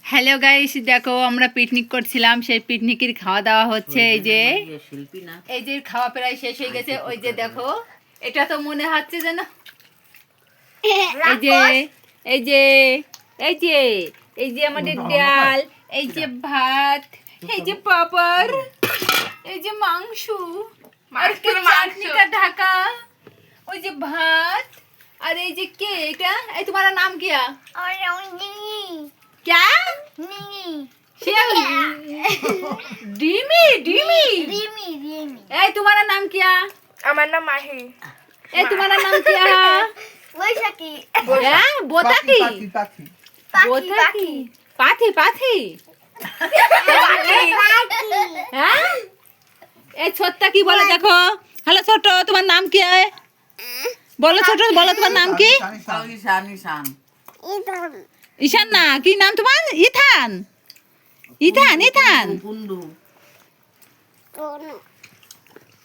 Hello guys, দেখো আমরা picnic করছিলাম, সেই পিকনিকের খাওয়া দাওয়া হচ্ছে। এই যে খাওয়া প্রায় শেষ হয়ে গেছে। ওই যে দেখো, এটা তো মনে হচ্ছে যেন এই যে এই যে এই যে এই যে আমাদের ডাল, এই যে ভাত, এই যে পাপড়, এই যে মাংস, আর কি চাটনিটা ঢাকা, ওই যে ভাত, আর এই যে কে এটা, এই তোমার নাম কিয়া? क्या ডিমি ডিমি এই তোমার নাম क्या? আমার নাম মাহি। এই তোমার নাম क्या? বৈশাখী। হ্যাঁ বোতাকি বোতাকি পাথি পাথি হ্যাঁ। এই ছোট্টা কি বলে দেখো। হ্যালো ছোট, তোমার নাম কি? বলো ছোট, বলো তোমার নাম কি? ঈশান না, কি নাম তোমার? Ethan Ethan Ethan.